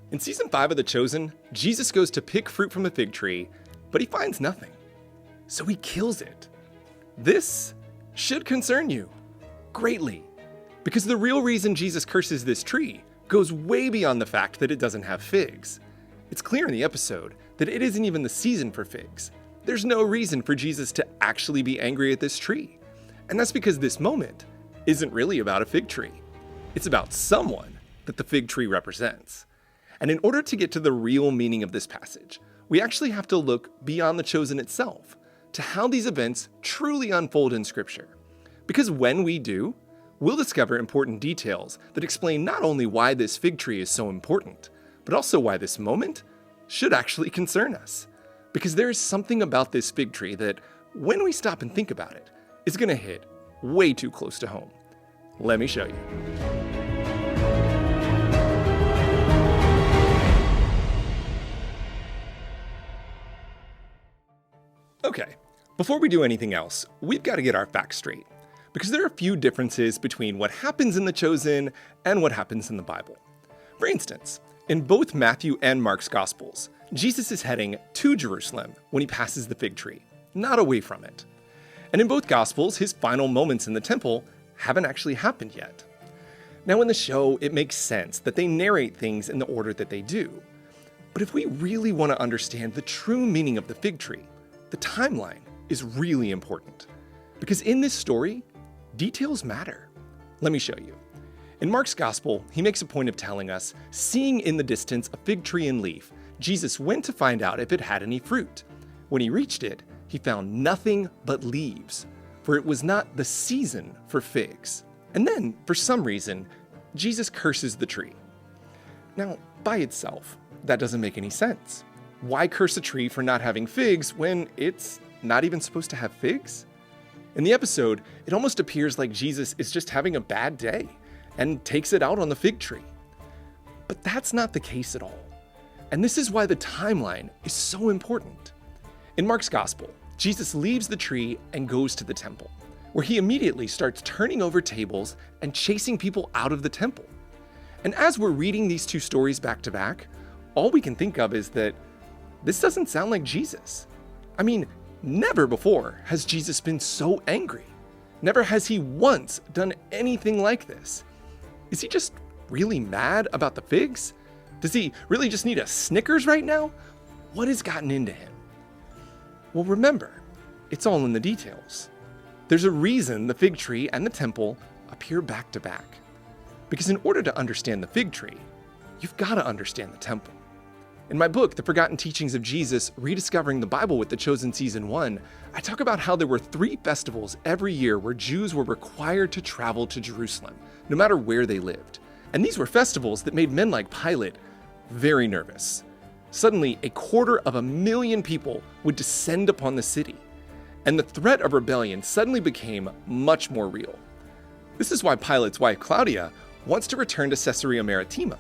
In season 5 of The Chosen, Jesus goes to pick fruit from a fig tree, but he finds nothing. So he kills it. This should concern you greatly, because the real reason Jesus curses this tree goes way beyond the fact that it doesn't have figs. It's clear in the episode that it isn't even the season for figs. There's no reason for Jesus to actually be angry at this tree. And that's because this moment isn't really about a fig tree. It's about someone that the fig tree represents. And in order to get to the real meaning of this passage, we actually have to look beyond The Chosen itself to how these events truly unfold in Scripture. Because when we do, we'll discover important details that explain not only why this fig tree is so important, but also why this moment should actually concern us. Because there is something about this fig tree that, when we stop and think about it, is going to hit way too close to home. Let me show you. Okay, before we do anything else, we've got to get our facts straight, because there are a few differences between what happens in The Chosen and what happens in the Bible. For instance, in both Matthew and Mark's Gospels, Jesus is heading to Jerusalem when he passes the fig tree, not away from it. And in both Gospels, his final moments in the temple haven't actually happened yet. Now in the show, it makes sense that they narrate things in the order that they do. But if we really want to understand the true meaning of the fig tree, the timeline is really important. Because in this story, details matter. Let me show you. In Mark's Gospel, he makes a point of telling us, seeing in the distance a fig tree and leaf, Jesus went to find out if it had any fruit. When he reached it, he found nothing but leaves, for it was not the season for figs. And then, for some reason, Jesus curses the tree. Now, by itself, that doesn't make any sense. Why curse a tree for not having figs when it's not even supposed to have figs? In the episode, it almost appears like Jesus is just having a bad day and takes it out on the fig tree. But that's not the case at all. And this is why the timeline is so important. In Mark's Gospel, Jesus leaves the tree and goes to the temple, where he immediately starts turning over tables and chasing people out of the temple. And as we're reading these two stories back to back, all we can think of is that this doesn't sound like Jesus. I mean, never before has Jesus been so angry. Never has he once done anything like this. Is he just really mad about the figs? Does he really just need a Snickers right now? What has gotten into him? Well, remember, it's all in the details. There's a reason the fig tree and the temple appear back to back. Because in order to understand the fig tree, you've got to understand the temple. In my book, The Forgotten Teachings of Jesus, Rediscovering the Bible with The Chosen Season 1, I talk about how there were 3 festivals every year where Jews were required to travel to Jerusalem, no matter where they lived. And these were festivals that made men like Pilate very nervous. Suddenly, 250,000 people would descend upon the city, and the threat of rebellion suddenly became much more real. This is why Pilate's wife Claudia wants to return to Caesarea Maritima.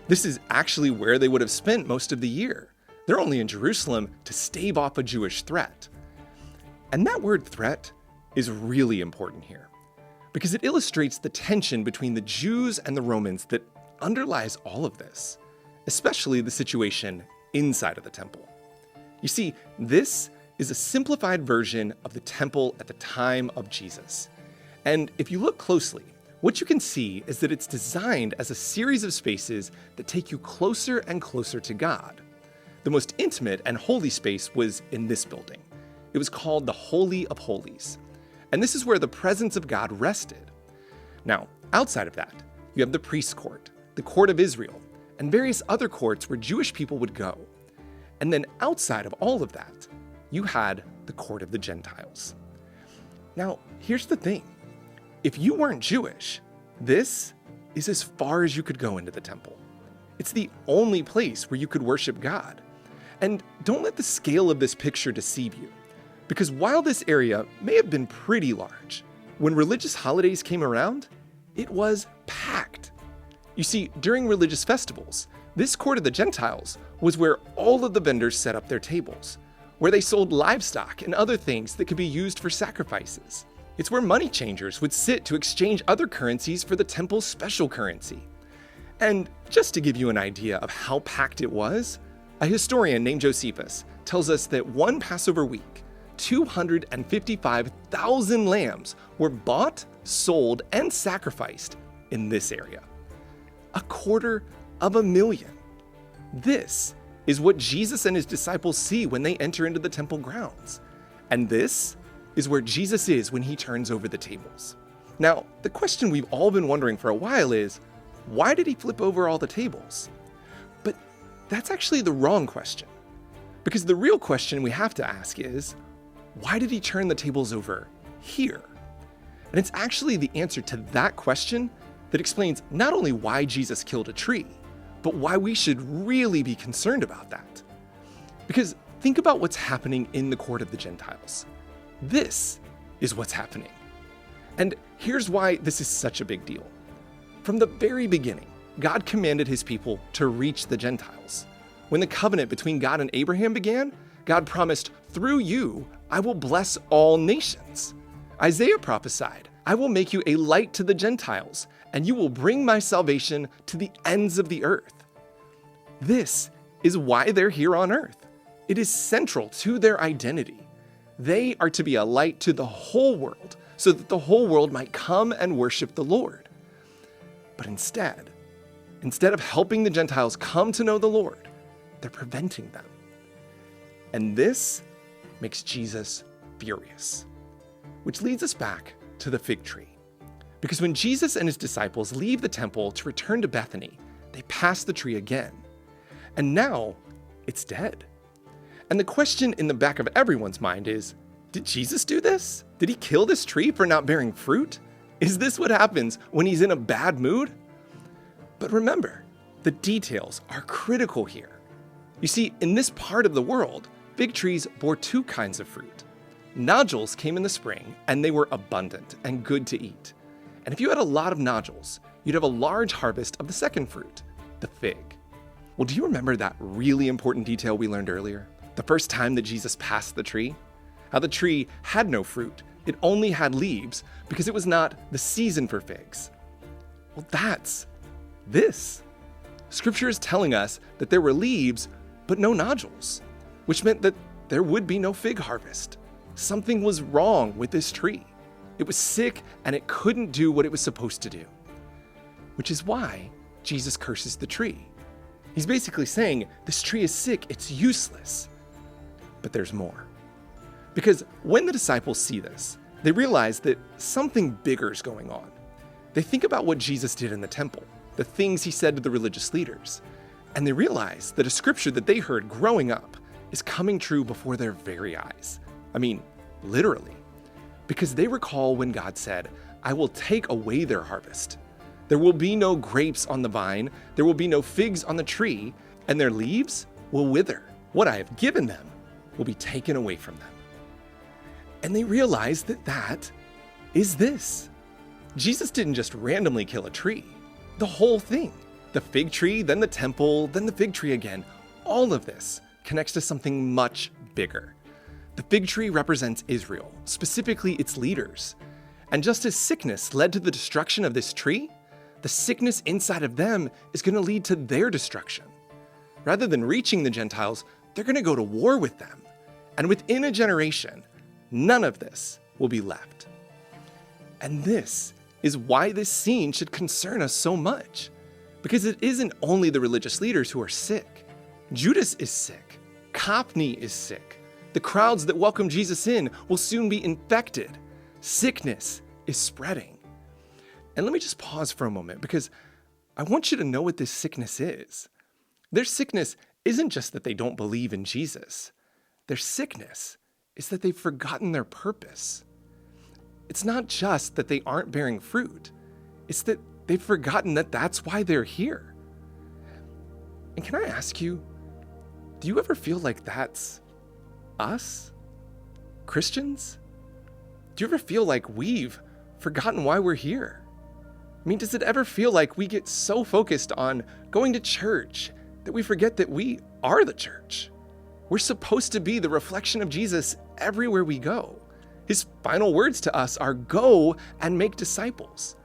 This is actually where they would have spent most of the year. They're only in Jerusalem to stave off a Jewish threat. And that word threat is really important here, because it illustrates the tension between the Jews and the Romans that underlies all of this, especially the situation inside of the temple. You see, this is a simplified version of the temple at the time of Jesus. And if you look closely, what you can see is that it's designed as a series of spaces that take you closer and closer to God. The most intimate and holy space was in this building. It was called the Holy of Holies. And this is where the presence of God rested. Now, outside of that, you have the priest's court, the court of Israel, and various other courts where Jewish people would go. And then outside of all of that, you had the court of the Gentiles. Now, here's the thing. If you weren't Jewish, this is as far as you could go into the temple. It's the only place where you could worship God. And don't let the scale of this picture deceive you, because while this area may have been pretty large, when religious holidays came around, it was packed. You see, during religious festivals, this court of the Gentiles was where all of the vendors set up their tables, where they sold livestock and other things that could be used for sacrifices. It's where money changers would sit to exchange other currencies for the temple's special currency. And just to give you an idea of how packed it was, a historian named Josephus tells us that one Passover week, 255,000 lambs were bought, sold, and sacrificed in this area. 250,000. This is what Jesus and his disciples see when they enter into the temple grounds. And this is where Jesus is when he turns over the tables. Now, the question we've all been wondering for a while is, why did he flip over all the tables? But that's actually the wrong question. Because the real question we have to ask is, why did he turn the tables over here? And it's actually the answer to that question that explains not only why Jesus killed a tree, but why we should really be concerned about that. Because think about what's happening in the court of the Gentiles. This is what's happening. And here's why this is such a big deal. From the very beginning, God commanded his people to reach the Gentiles. When the covenant between God and Abraham began, God promised, "Through you, I will bless all nations." Isaiah prophesied, "I will make you a light to the Gentiles, and you will bring my salvation to the ends of the earth." This is why they're here on earth. It is central to their identity. They are to be a light to the whole world, so that the whole world might come and worship the Lord. But instead of helping the Gentiles come to know the Lord, they're preventing them. And this makes Jesus furious. Which leads us back to the fig tree. Because when Jesus and his disciples leave the temple to return to Bethany, they pass the tree again. And now it's dead. And the question in the back of everyone's mind is, did Jesus do this? Did he kill this tree for not bearing fruit? Is this what happens when he's in a bad mood? But remember, the details are critical here. You see, in this part of the world, fig trees bore two kinds of fruit. Nodules came in the spring, and they were abundant and good to eat. And if you had a lot of nodules, you'd have a large harvest of the second fruit, the fig. Well, do you remember that really important detail we learned earlier? The first time that Jesus passed the tree? How the tree had no fruit. It only had leaves because it was not the season for figs. Well, that's this. Scripture is telling us that there were leaves, but no nodules, which meant that there would be no fig harvest. Something was wrong with this tree. It was sick and it couldn't do what it was supposed to do. Which is why Jesus curses the tree. He's basically saying, this tree is sick, it's useless. But there's more. Because when the disciples see this, they realize that something bigger is going on. They think about what Jesus did in the temple, the things he said to the religious leaders, and they realize that a scripture that they heard growing up is coming true before their very eyes. I mean, literally. Because they recall when God said, "I will take away their harvest. There will be no grapes on the vine, there will be no figs on the tree, and their leaves will wither. What I have given them will be taken away from them." And they realize that that is this. Jesus didn't just randomly kill a tree. The whole thing, the fig tree, then the temple, then the fig tree again, all of this connects to something much bigger. The fig tree represents Israel, specifically its leaders. And just as sickness led to the destruction of this tree, the sickness inside of them is going to lead to their destruction. Rather than reaching the Gentiles, they're going to go to war with them. And within a generation, none of this will be left. And this is why this scene should concern us so much. Because it isn't only the religious leaders who are sick. Judas is sick. Copney is sick. The crowds that welcome Jesus in will soon be infected. Sickness is spreading. And let me just pause for a moment because I want you to know what this sickness is. Their sickness isn't just that they don't believe in Jesus. Their sickness is that they've forgotten their purpose. It's not just that they aren't bearing fruit. It's that they've forgotten that that's why they're here. And can I ask you, do you ever feel like that's us? Christians? Do you ever feel like we've forgotten why we're here? I mean, does it ever feel like we get so focused on going to church that we forget that we are the church? We're supposed to be the reflection of Jesus everywhere we go. His final words to us are, "Go and make disciples."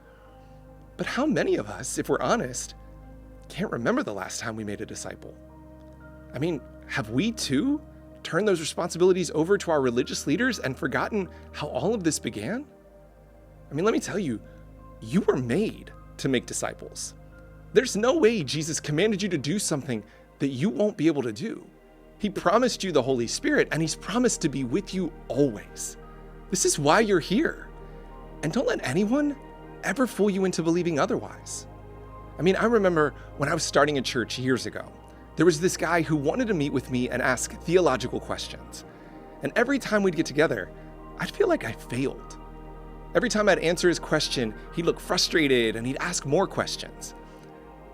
But how many of us, if we're honest, can't remember the last time we made a disciple. I mean, have we too turned those responsibilities over to our religious leaders and forgotten how all of this began? I mean, let me tell you, you were made to make disciples. There's no way Jesus commanded you to do something that you won't be able to do. He promised you the Holy Spirit, and he's promised to be with you always. This is why you're here. And don't let anyone ever fool you into believing otherwise. I mean, I remember when I was starting a church years ago, there was this guy who wanted to meet with me and ask theological questions. And every time we'd get together, I'd feel like I failed. Every time I'd answer his question, he'd look frustrated and he'd ask more questions.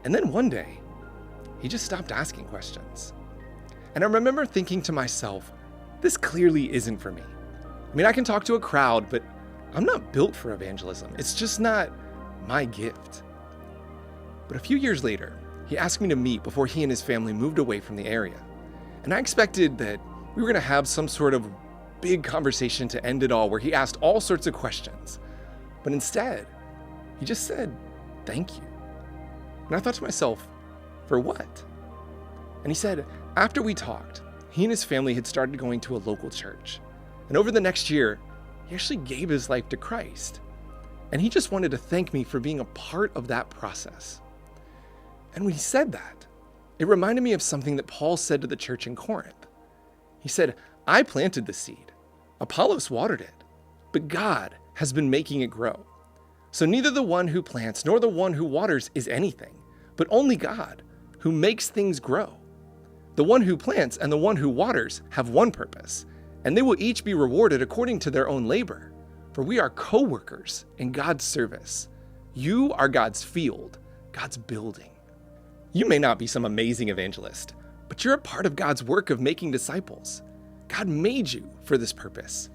And then one day, he just stopped asking questions. And I remember thinking to myself, this clearly isn't for me. I mean, I can talk to a crowd, but I'm not built for evangelism. It's just not my gift. But a few years later, he asked me to meet before he and his family moved away from the area. And I expected that we were going to have some sort of big conversation to end it all, where he asked all sorts of questions. But instead, he just said, thank you. And I thought to myself, for what? And he said, after we talked, he and his family had started going to a local church. And over the next year, he actually gave his life to Christ. And he just wanted to thank me for being a part of that process. And when he said that, it reminded me of something that Paul said to the church in Corinth. He said, I planted the seed, Apollos watered it, but God has been making it grow. So neither the one who plants nor the one who waters is anything, but only God, who makes things grow. The one who plants and the one who waters have one purpose, and they will each be rewarded according to their own labor. For we are co-workers in God's service. You are God's field, God's building. You may not be some amazing evangelist, but you're a part of God's work of making disciples. God made you for this purpose,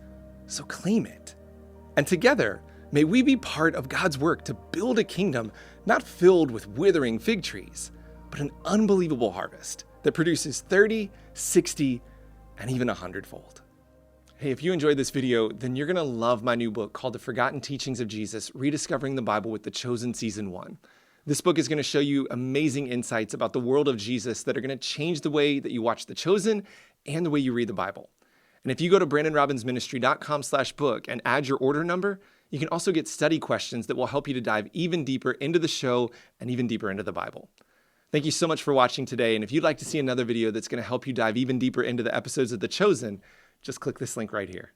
so claim it. And together, may we be part of God's work to build a kingdom not filled with withering fig trees, but an unbelievable harvest that produces 30, 60, and even 100-fold. Hey, if you enjoyed this video, then you're going to love my new book called The Forgotten Teachings of Jesus, Rediscovering the Bible with The Chosen Season 1. This book is going to show you amazing insights about the world of Jesus that are going to change the way that you watch The Chosen and the way you read the Bible. And if you go to brandonrobbinsministry.com/book and add your order number, you can also get study questions that will help you to dive even deeper into the show and even deeper into the Bible. Thank you so much for watching today. And if you'd like to see another video that's going to help you dive even deeper into the episodes of The Chosen, just click this link right here.